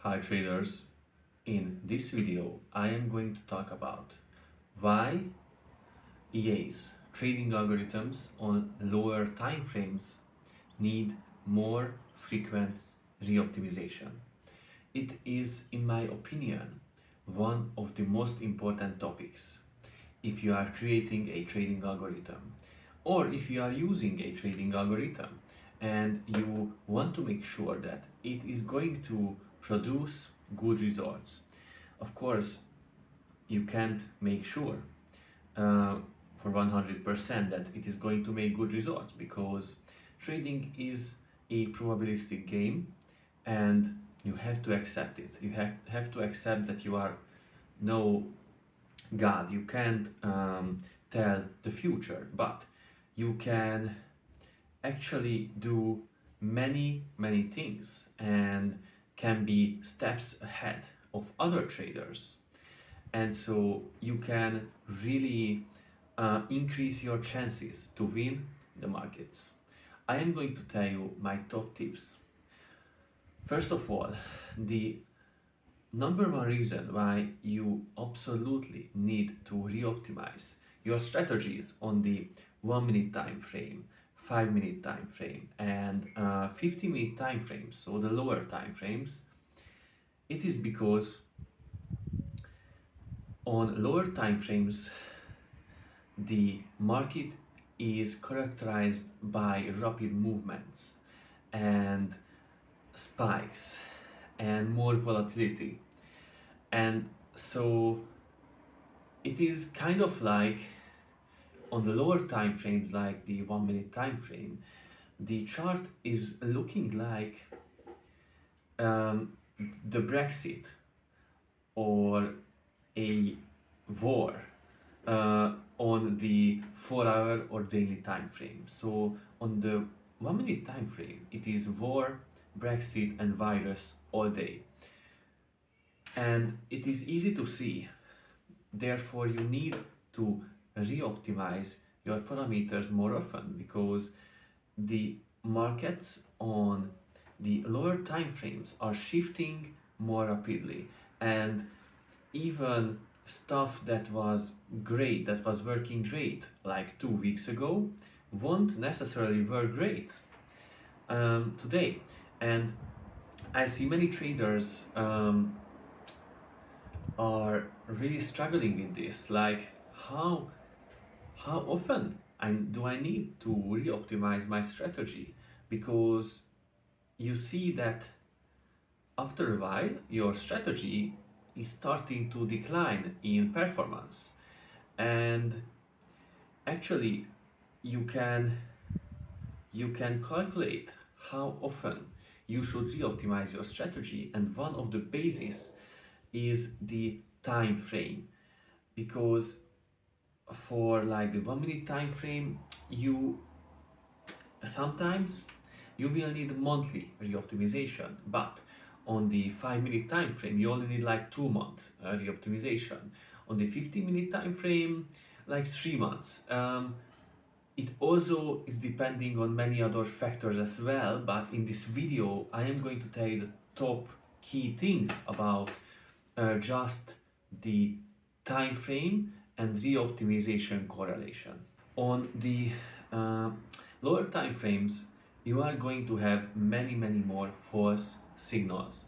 Hi traders, in this video I am going to talk about why EA's trading algorithms on lower time frames need more frequent reoptimization. It is, in my opinion, one of the most important topics if you are creating a trading algorithm or if you are using a trading algorithm and you want to make sure that it is going to produce good results. Of course, you can't make sure uh, for 100% that it is going to make good results because trading is a probabilistic game and you have to accept it. You have to accept that you are no God. You can't tell the future, but you can actually do many things and can be steps ahead of other traders, and so you can really increase your chances to win the markets. I am going to tell you my top tips. First of all, the number one reason why you absolutely need to reoptimize your strategies on the 1 minute time frame, 5 minute time frame, and 50-minute time frames, so the lower time frames, it is because on lower time frames the market is characterized by rapid movements and spikes and more volatility, and so it is kind of like on the lower time frames like the 1 minute time frame, the chart is looking like um, the Brexit or a war on the 4 hour or daily time frame. So on the 1 minute time frame, it is war, Brexit, and virus all day. And it is easy to see. Therefore, you need to reoptimize your parameters more often because the markets on the lower time frames are shifting more rapidly, and even stuff that was great, that was working great like 2 weeks ago, won't necessarily work great today. And I see many traders are really struggling with this. Like, how often do I need to reoptimize my strategy? Because you see that after a while your strategy is starting to decline in performance, and actually you can calculate how often you should reoptimize your strategy, and one of the bases is the time frame, because for like the 1 minute time frame you sometimes you will need monthly reoptimization, but on the 5 minute time frame you only need like 2 month reoptimization. On the 50-minute time frame, like 3 months. It also is depending on many other factors as well, but in this video I am going to tell you the top key things about just the time frame and reoptimization correlation. On the uh, lower time frames, you are going to have many more false signals,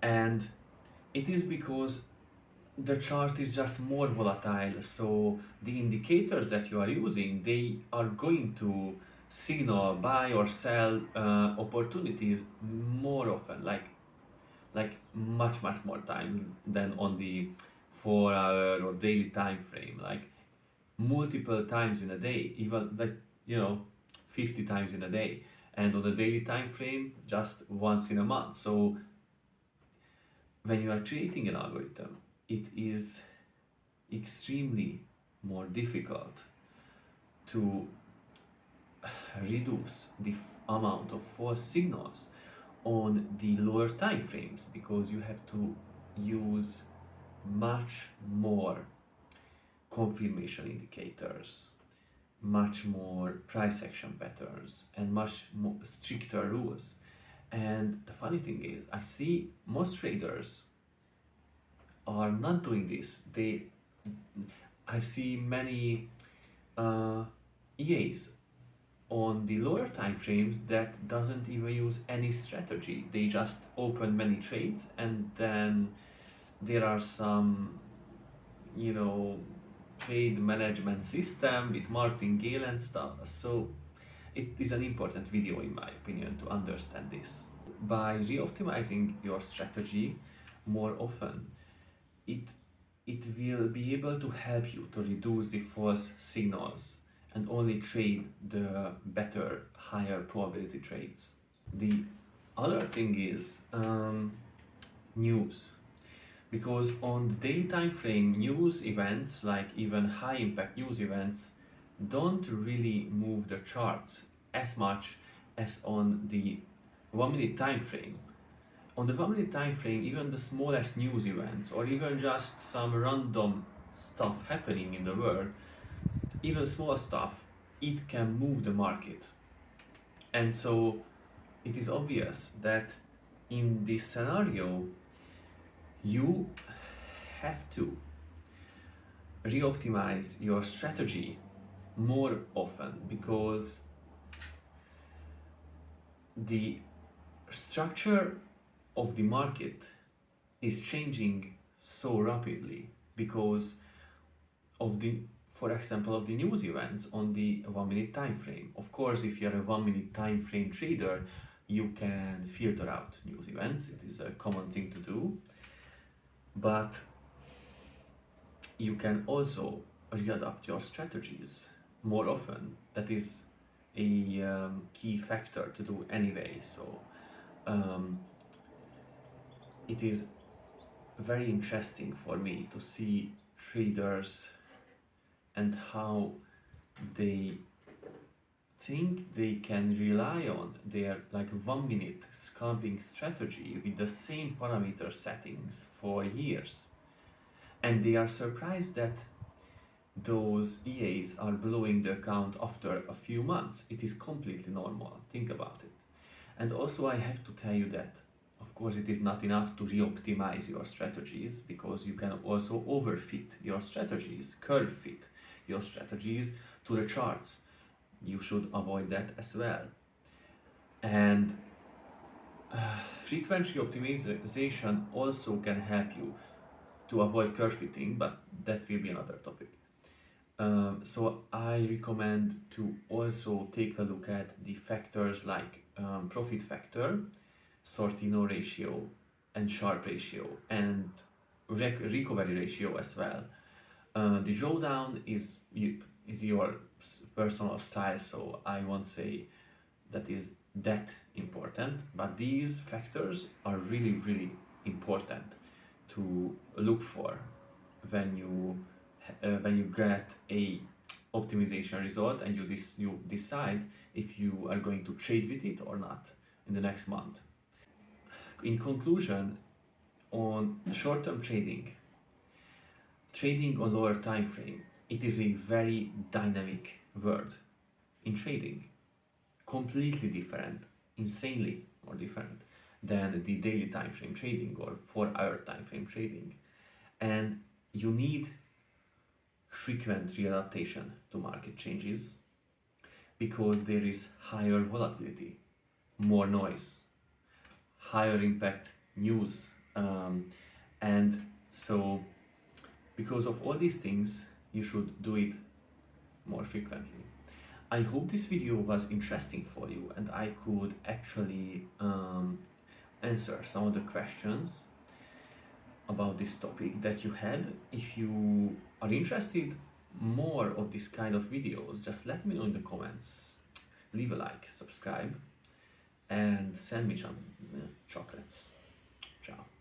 and it is because the chart is just more volatile, so the indicators that you are using, they are going to signal buy or sell opportunities more often, like much more time than on the 4 hour or daily time frame, like multiple times in a day, even like 50 times in a day, and on the daily time frame just once in a month. So when you are creating an algorithm, it is extremely more difficult to reduce the amount of false signals on the lower time frames, because you have to use much more confirmation indicators, much more price action patterns, and much more stricter rules. And the funny thing is, I see most traders are not doing this. I see many EAs on the lower time frames that doesn't even use any strategy. They just open many trades, and then there are some, you know, trade management system with martingale and stuff. So it is an important video in my opinion to understand this. By reoptimizing your strategy more often, it will be able to help you to reduce the false signals and only trade the better, higher probability trades. The other thing is news, because on the daily time frame, news events, like even high impact news events, don't really move the charts as much as on the 1 minute time frame. On the 1 minute time frame, even the smallest news events or even just some random stuff happening in the world, even small stuff, it can move the market. And so it is obvious that in this scenario, you have to reoptimize your strategy more often, because the structure of the market is changing so rapidly because of the, for example, of the news events on the 1 minute time frame. Of course, if you're a 1 minute time frame trader, you can filter out news events. It is a common thing to do, but you can also readapt your strategies more often. That is a key factor to do anyway. So it is very interesting for me to see traders and how they think they can rely on their like 1 minute scalping strategy with the same parameter settings for years, and they are surprised that those EAs are blowing the account after a few months. It is completely normal, think about it. And also I have to tell you that of course it is not enough to reoptimize your strategies, because you can also overfit your strategies, curve fit your strategies to the charts. You should avoid that as well. And frequent reoptimization also can help you to avoid curve fitting, but that will be another topic. So I recommend to also take a look at the factors like profit factor, Sortino ratio, and Sharpe ratio, and recovery ratio as well. The drawdown is your personal style, so I won't say that is that important, but these factors are really important to look for when you get a optimization result and you decide if you are going to trade with it or not in the next month. In conclusion, on short-term trading on lower time frame, it is a very dynamic world in trading, completely different, insanely more different than the daily time frame trading or 4-hour time frame trading, and you need frequent readaptation to market changes because there is higher volatility, more noise, higher impact news, and so because of all these things you should do it more frequently. I hope this video was interesting for you and I could actually answer some of the questions about this topic that you had. If you are interested more of this kind of videos, just let me know in the comments. Leave a like, subscribe, and send me some chocolates. Ciao.